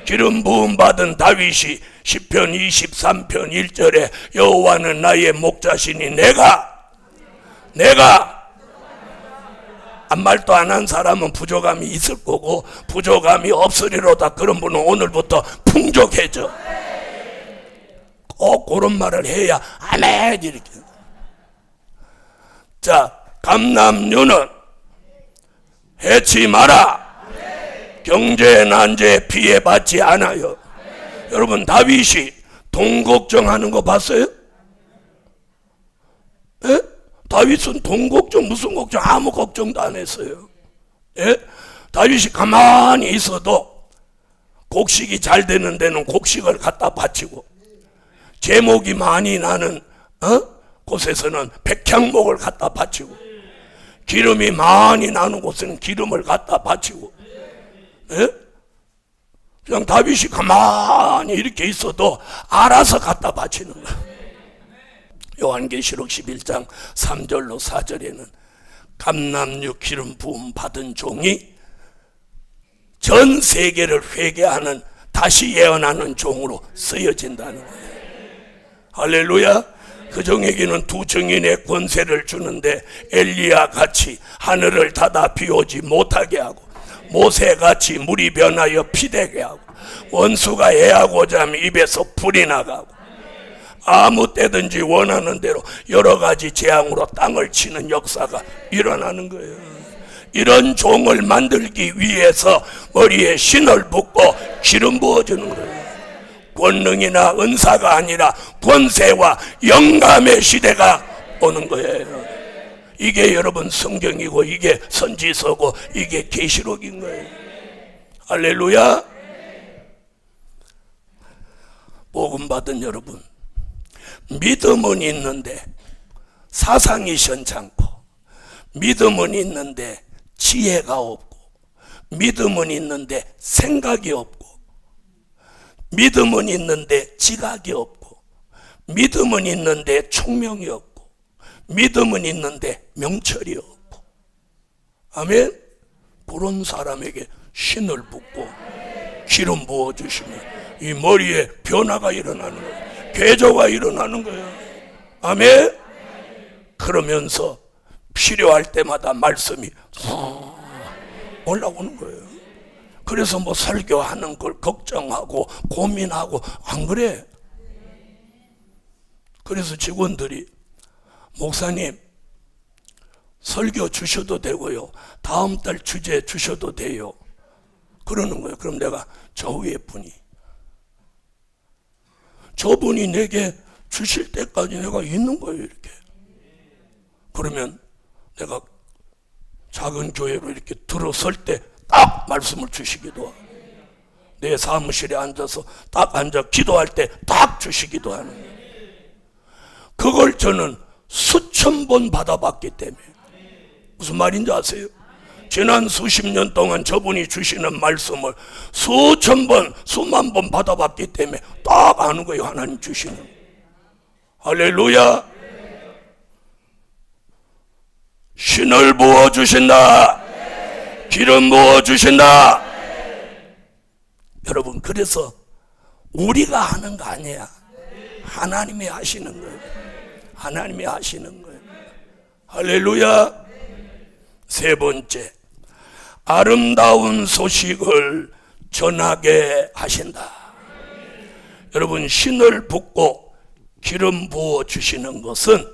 기름 부음 받은 다윗이 시편 23편 1절에 여호와는 나의 목자시니 내가 아무 말도 안 한 사람은 부족함이 있을 거고 부족함이 없으리로다. 그런 분은 오늘부터 풍족해져. 꼭 그런 말을 해야 아멘 이렇게. 자, 감람류는 해치 마라. 경제 난제 피해 받지 않아요. 여러분, 다윗이 돈 걱정하는 거 봤어요? 예? 다윗은 돈 걱정 무슨 걱정 아무 걱정도 안 했어요. 예? 다윗이 가만히 있어도 곡식이 잘 되는 데는 곡식을 갖다 바치고, 제목이 많이 나는 곳에서는 백향목을 갖다 바치고, 기름이 많이 나는 곳에는 기름을 갖다 바치고, 예? 그냥 다윗이 가만히 이렇게 있어도 알아서 갖다 바치는 거예요. 요한계시록 11장 3절로 4절에는 감람류 기름 부음 받은 종이 전 세계를 회개하는, 다시 예언하는 종으로 쓰여진다는 거예요. 할렐루야. 그 종에게는 두 증인의 권세를 주는데, 엘리야 같이 하늘을 닫아 비오지 못하게 하고, 모세 같이 물이 변하여 피되게 하고, 원수가 애하고자 하면 입에서 불이 나가고, 아무 때든지 원하는 대로 여러 가지 재앙으로 땅을 치는 역사가 일어나는 거예요. 이런 종을 만들기 위해서 머리에 신을 붓고 기름 부어주는 거예요. 권능이나 은사가 아니라 권세와 영감의 시대가 오는 거예요. 이게 여러분 성경이고, 이게 선지서고, 이게 계시록인 거예요. 할렐루야. 복음 받은 여러분, 믿음은 있는데 사상이 시원찮고, 믿음은 있는데 지혜가 없고, 믿음은 있는데 생각이 없고, 믿음은 있는데 지각이 없고, 믿음은 있는데 총명이 없고, 믿음은 있는데 명철이 없고. 아멘. 그런 사람에게 신을 붓고 기름 부어주시면 이 머리에 변화가 일어나는 거예요. 괴조가 일어나는 거예요. 아멘. 그러면서 필요할 때마다 말씀이 올라오는 거예요. 그래서 뭐 설교하는 걸 걱정하고 고민하고 안 그래. 그래서 직원들이 목사님 설교 주셔도 되고요, 다음 달 주제 주셔도 돼요, 그러는 거예요. 그럼 내가 저 위에 분이, 저분이 내게 주실 때까지 내가 있는 거예요. 이렇게. 그러면 내가 작은 교회로 이렇게 들어설 때 딱 말씀을 주시기도 하고, 내 사무실에 앉아서 딱 앉아 기도할 때 딱 주시기도 하는 거예요. 그걸 저는 수천 번 받아봤기 때문에. 무슨 말인지 아세요? 지난 수십 년 동안 저분이 주시는 말씀을 수천 번, 수만 번 받아봤기 때문에 딱 아는 거예요. 하나님 주시는. 할렐루야. 신을 부어주신다. 기름 부어주신다. 여러분, 그래서 우리가 하는 거 아니야. 하나님이 하시는 거예요. 하나님이 하시는 거예요. 할렐루야. 세 번째, 아름다운 소식을 전하게 하신다. 여러분, 신을 붓고 기름 부어 주시는 것은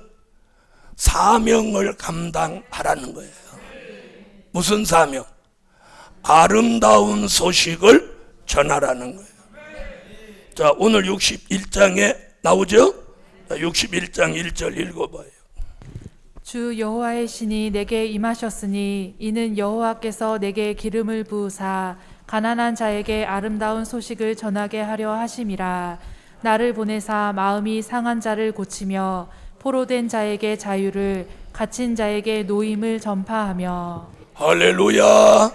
사명을 감당하라는 거예요. 무슨 사명? 아름다운 소식을 전하라는 거예요. 자, 오늘 61장에 나오죠? 61장 1절 읽어봐요. 주 여호와의 신이 내게 임하셨으니 이는 여호와께서 내게 기름을 부으사 가난한 자에게 아름다운 소식을 전하게 하려 하심이라. 나를 보내사 마음이 상한 자를 고치며 포로된 자에게 자유를, 갇힌 자에게 노임을 전파하며. 할렐루야.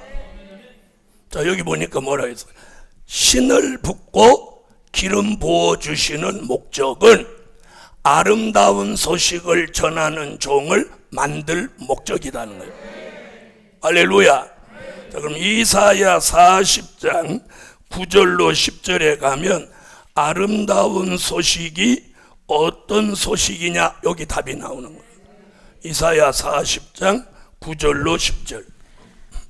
자, 여기 보니까 뭐라 했어요? 신을 붓고 기름 부어주시는 목적은 아름다운 소식을 전하는 종을 만들 목적이라는 거예요. 할렐루야. 자, 그럼 이사야 40장 9절로 10절에 가면 아름다운 소식이 어떤 소식이냐, 여기 답이 나오는 거예요. 이사야 40장 9절로 10절.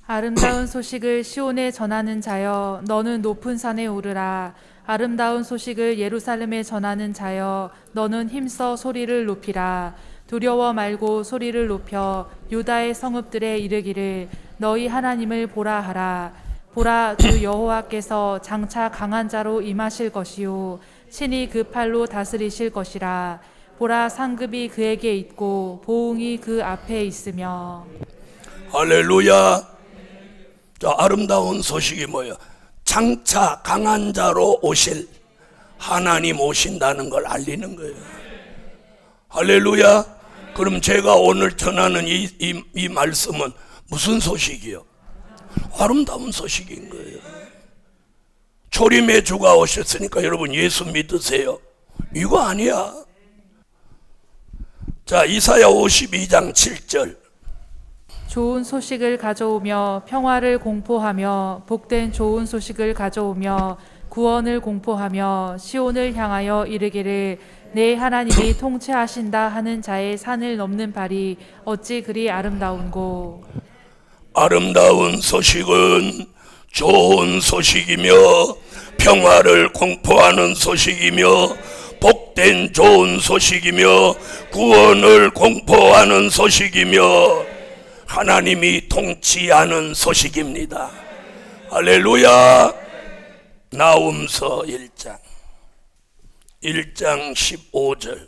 아름다운 소식을 시온에 전하는 자여, 너는 높은 산에 오르라. 아름다운 소식을 예루살렘에 전하는 자여 너는 힘써 소리를 높이라. 두려워 말고 소리를 높여 유다의 성읍들에 이르기를 너희 하나님을 보라 하라. 보라, 주 여호와께서 장차 강한 자로 임하실 것이요 친히 그 팔로 다스리실 것이라. 보라, 상급이 그에게 있고 보응이 그 앞에 있으며. 할렐루야. 자, 아름다운 소식이 뭐예요? 장차 강한 자로 오실 하나님 오신다는 걸 알리는 거예요. 할렐루야. 그럼 제가 오늘 전하는 이 말씀은 무슨 소식이요? 아름다운 소식인 거예요. 초림의 주가 오셨으니까 여러분 예수 믿으세요. 이거 아니야. 자, 이사야 52장 7절. 좋은 소식을 가져오며 평화를 공포하며 복된 좋은 소식을 가져오며 구원을 공포하며 시온을 향하여 이르기를 내 하나님이 통치하신다 하는 자의 산을 넘는 발이 어찌 그리 아름다운고. 아름다운 소식은 좋은 소식이며 평화를 공포하는 소식이며 복된 좋은 소식이며 구원을 공포하는 소식이며 하나님이 통치하는 소식입니다. 할렐루야. 나훔서 1장 15절.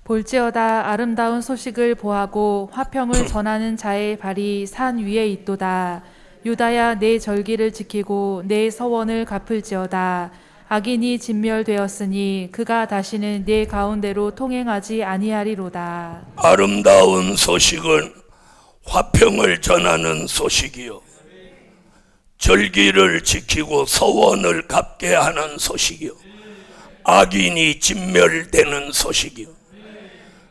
볼지어다 아름다운 소식을 보하고 화평을 전하는 자의 발이 산 위에 있도다. 유다야, 내 절기를 지키고 내 서원을 갚을지어다. 악인이 진멸되었으니 그가 다시는 내 가운데로 통행하지 아니하리로다. 아름다운 소식은 화평을 전하는 소식이요 절기를 지키고 서원을 갚게 하는 소식이요 악인이 진멸되는 소식이요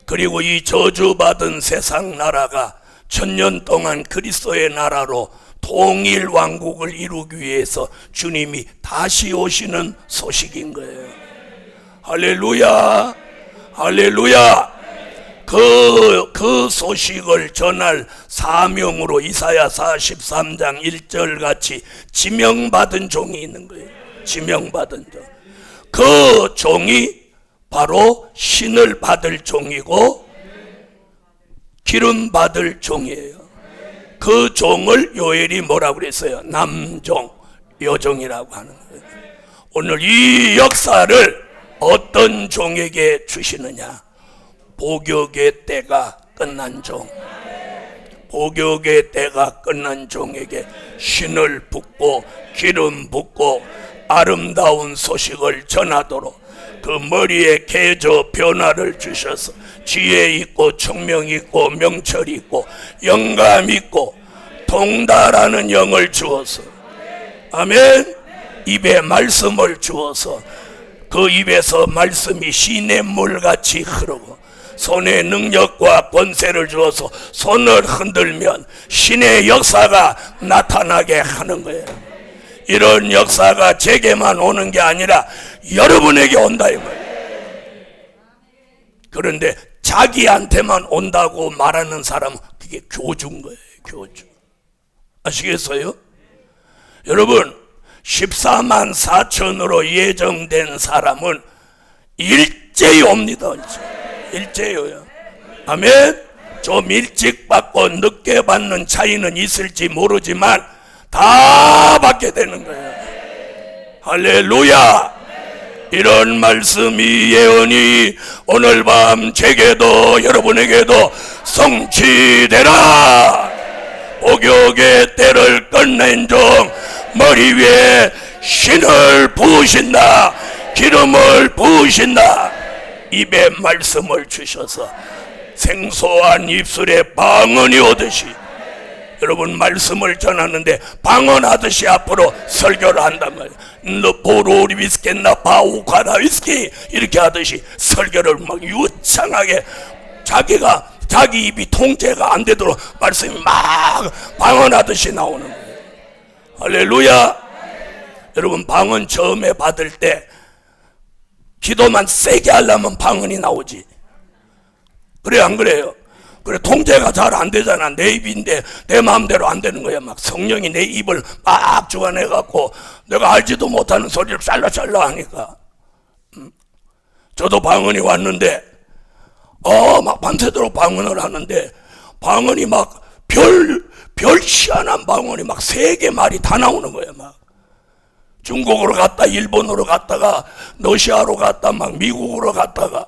그리고 이 저주받은 세상 나라가 천년 동안 그리스도의 나라로 통일 왕국을 이루기 위해서 주님이 다시 오시는 소식인 거예요. 할렐루야. 할렐루야. 그 소식을 전할 사명으로 이사야 43장 1절 같이 지명받은 종이 있는 거예요. 지명받은 종. 그 종이 바로 신을 받을 종이고 기름 받을 종이에요. 그 종을 요엘이 뭐라고 그랬어요? 남종, 여종이라고 하는 거예요. 오늘 이 역사를 어떤 종에게 주시느냐? 복역의 때가 끝난 종, 복역의 때가 끝난 종에게 신을 붓고 기름 붓고 아름다운 소식을 전하도록 그 머리에 계저 변화를 주셔서 지혜 있고 청명 있고 명철 있고 영감 있고 통달하는 영을 주어서 아멘. 입에 말씀을 주어서 그 입에서 말씀이 시냇물같이 흐르고 손에 능력과 권세를 주어서 손을 흔들면 신의 역사가 나타나게 하는 거예요. 이런 역사가 제게만 오는 게 아니라 여러분에게 온다 이거예요. 그런데 자기한테만 온다고 말하는 사람은 그게 교주인 거예요. 교주. 아시겠어요? 여러분 14만 4천으로 예정된 사람은 일제히 옵니다. 일제요요. 아멘. 좀 일찍 받고 늦게 받는 차이는 있을지 모르지만 다 받게 되는 거예요. 할렐루야. 이런 말씀이 예언이 오늘 밤 제게도 여러분에게도 성취되라. 복역의 때를 끝낸 종 머리 위에 신을 부으신다. 기름을 부으신다. 입에 말씀을 주셔서 생소한 입술에 방언이 오듯이 여러분 말씀을 전하는데 방언하듯이 앞으로 설교를 한단 말이에요. 너보로리 위스켓나 바우카나 위스키 이렇게 하듯이 설교를 막 유창하게 자기 입이 통제가 안 되도록 말씀이 막 방언하듯이 나오는 거예요. 할렐루야. 여러분 방언 처음에 받을 때 기도만 세게 하려면 방언이 나오지. 그래 안 그래요? 그래, 통제가 잘 안 되잖아. 내 입인데 내 마음대로 안 되는 거야. 막 성령이 내 입을 막 주관해갖고 내가 알지도 못하는 소리를 잘라 하니까. 저도 방언이 왔는데 막 밤새도록 방언을 하는데 방언이 막 별 희한한 방언이 막 3개 말이 다 나오는 거야. 막 중국으로 갔다 일본으로 갔다가 러시아로 갔다 막 미국으로 갔다가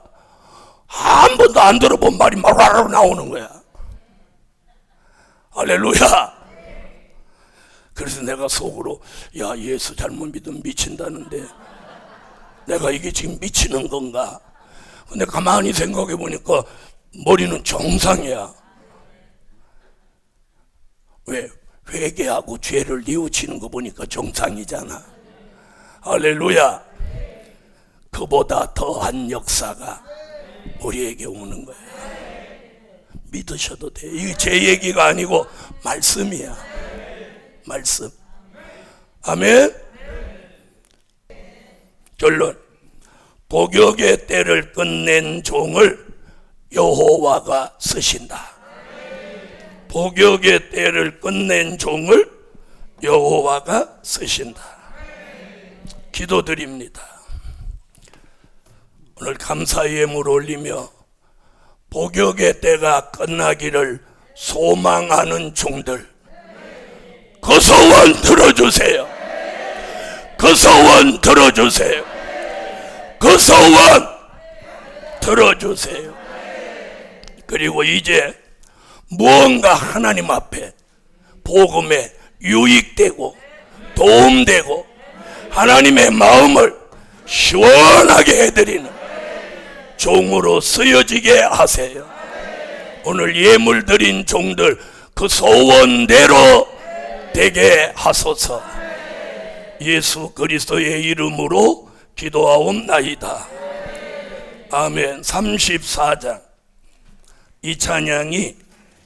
한 번도 안 들어본 말이 막 와르르 나오는 거야. 할렐루야. 그래서 내가 속으로 야, 예수 잘못 믿으면 미친다는데 내가 이게 지금 미치는 건가? 근데 가만히 생각해 보니까 머리는 정상이야. 왜? 회개하고 죄를 뉘우치는 거 보니까 정상이잖아. 할렐루야. 그보다 더한 역사가 우리에게 오는 거야. 믿으셔도 돼. 이게 제 얘기가 아니고 말씀이야. 말씀. 아멘. 결론. 복역의 때를 끝낸 종을 여호와가 쓰신다. 복역의 때를 끝낸 종을 여호와가 쓰신다. 기도드립니다. 오늘 감사의 예물 올리며 복역의 때가 끝나기를 소망하는 종들, 그 소원 들어주세요. 그 소원 들어주세요. 그 소원 들어주세요. 그리고 이제 무언가 하나님 앞에 복음에 유익되고 도움되고 하나님의 마음을 시원하게 해드리는 종으로 쓰여지게 하세요. 오늘 예물 드린 종들 그 소원대로 되게 하소서. 예수 그리스도의 이름으로 기도하옵나이다. 아멘. 34장 이 찬양이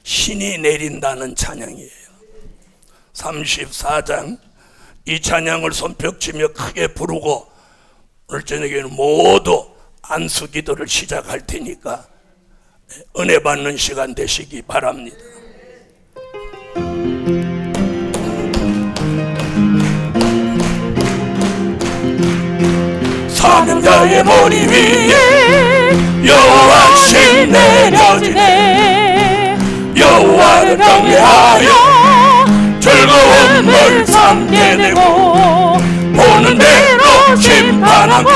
신이 내린다는 찬양이에요. 34장 이 찬양을 손뼉치며 크게 부르고 오늘 저녁에는 모두 안수 기도를 시작할 테니까 은혜 받는 시간 되시기 바랍니다. 사명자의 머리 위에 여호와 신 내려지네. 여호와를 경외하여 즐거움을 삼게 되고 보는 대로 심판하고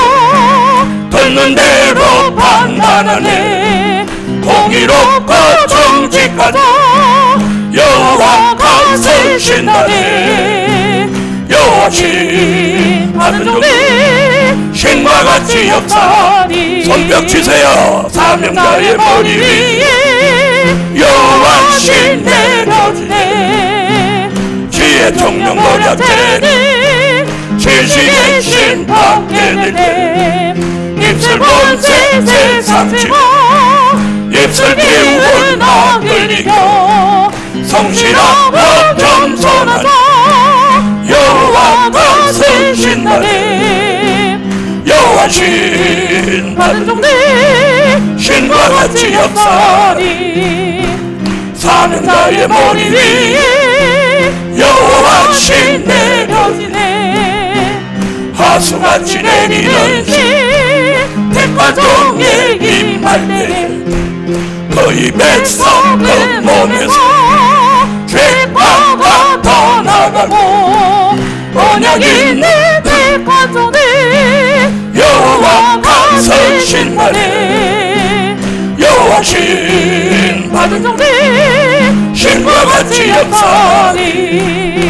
듣는 대로 판단하네. 공의롭고 정직하다 여호와가 쓰신다네. 여호와 신 받은 종이 신과 같이 역사하니 손뼉 치세요. 사명자의 머리 위에 여호와 신 내려지네. 지혜 총명 노력제니 지식의 신 받게 되네. 입술 본세 세상 치고 입술 비우고 악을 이겨 성실하고 겸손하다 여호와가 쓰신다네. 여호와 신 받은 종들 신과 같이 역사하니 사명자의 머리 위에 여호와 신 내려지네. 하수같이 내리는 신 대가종에 임할 때 그의 백성 그 몸에서 죄가가 떠나가고 언약 있는 백가종에 여호와가 쓰신다네. 여호와 신 받은 종들 신과 같이 역사하니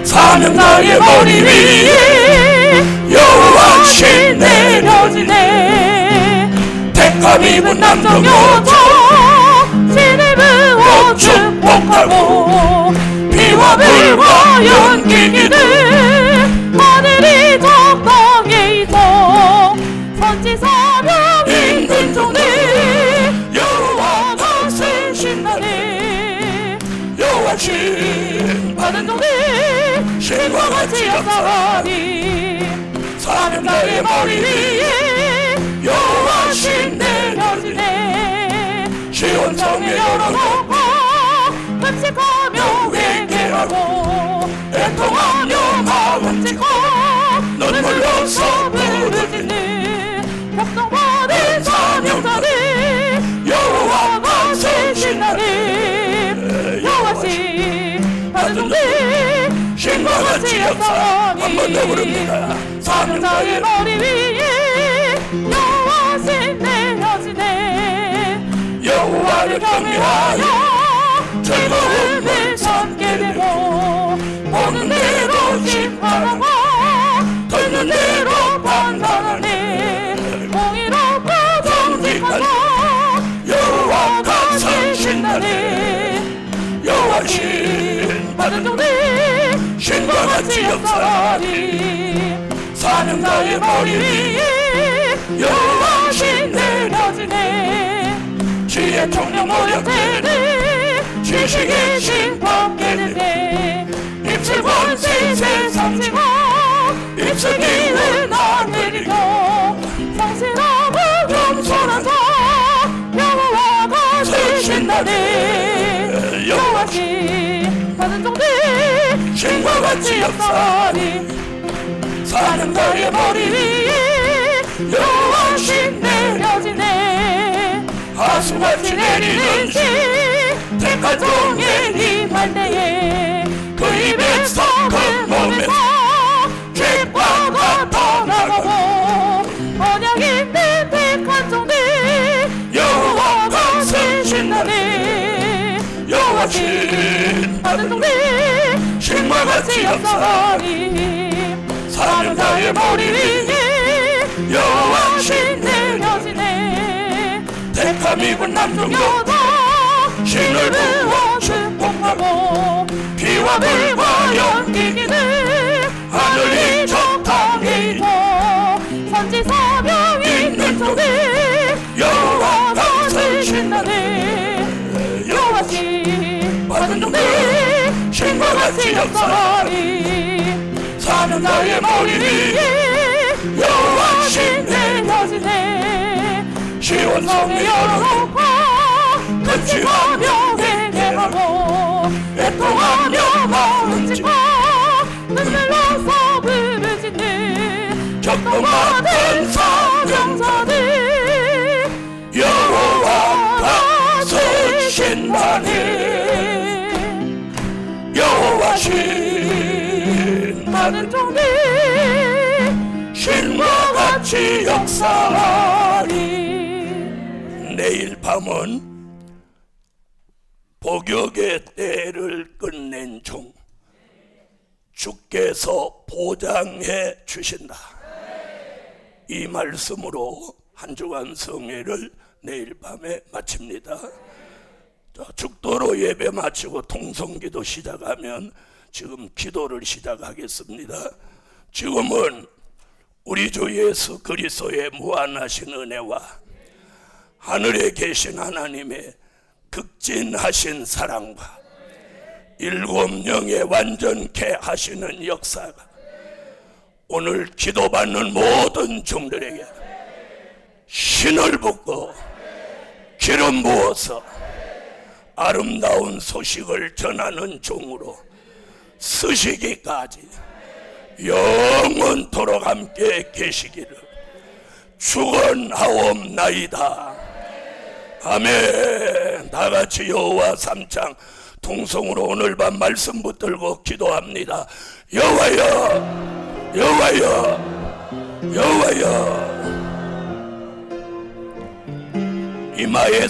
사명자의 머리 위에 여호와 신 내려지네. 택함 입은 남성 여종 신을 부어 축복하고 비와 불과 연기기는 하늘이 적당히 있어 선지사명 있는 종들 여호와가 쓰신다네. 여호와 신 받은 종들 신과 같이 역사하니 사명자의 머리 위에 여호와 신 내려지네. 시온 성에 열어놓고 금식하며 회개하고 애통하며 마음 찢고 눈물로서 부르짖는 격동받은 사명자들 여호와가 세신 나님 여호와신 받은 종들 신과 같이 역사 한 번 더 부릅니다. 사명자의 머리 위에 여호와신 내려지네 여호와를 경외하여 즐거움을 참게 되고 보는 대로 심판하고 듣는 대로 판단하네 공의롭고 정직하고 여호와가 선신나네 여호와신 받은 종들 신과 같이 역사하니 사명자의 머리 위에 여호와신 내려지네 지혜 총력 노력 때는 지식의 신 받게 되네 입술 권세 세상 지고 입술 기회 나들이고 성실하고 겸손한 자 여호와가 되신다네 여호와신 받은 종들 신과 같이 역사하니 사명자의 머리 위에 여호와신 내려지네 하수같이 내리는 시 택한 종의 힘할 때에 그 입에서 그 몸에서 죄과가 떠나가고 언약 있는 택한 종들 여호와가 세신나네 여호와신 받은 종들 신과 같이 역사하니 사명자의 머리 위에 여호와신 내려지네 택함 입은 남종도 여자 신을 부어 축복하고 비와 불과 연기기는 하늘이 저 땅에 있고 선지 사명 있는 종들 여호와가 세신나네 여호와신 받은 종들 신과 같이 역사하니 사명자의 머리 위에 여호와신 내려지네 시온 성에 성에 열어놓고 금식하며 회개하고 애통하며 마음 찢고 눈물로서 부르짖는 격동받은 사명자들 여호와가 서신나니 여호와신 받은 종들 신과 같이 역사하니 내일 밤은 복역의 때를 끝낸 종 주께서 보장해 주신다. 이 말씀으로 한 주간 성회를 내일 밤에 마칩니다. 자, 죽도로 예배 마치고 통성기도 시작하면 지금 기도를 시작하겠습니다. 지금은 우리 주 예수 그리스도의 무한하신 은혜와 하늘에 계신 하나님의 극진하신 사랑과 일곱 영의 완전케 하시는 역사가 오늘 기도받는 모든 종들에게 신을 붓고 기름 부어서 아름다운 소식을 전하는 종으로 쓰시기까지 영원토록 함께 계시기를 축원하옵나이다. 아멘. 다같이 여호와 삼창 통성으로 오늘 밤 말씀 붙들고 기도합니다. 여호와여 여호와여 여호와여 이마에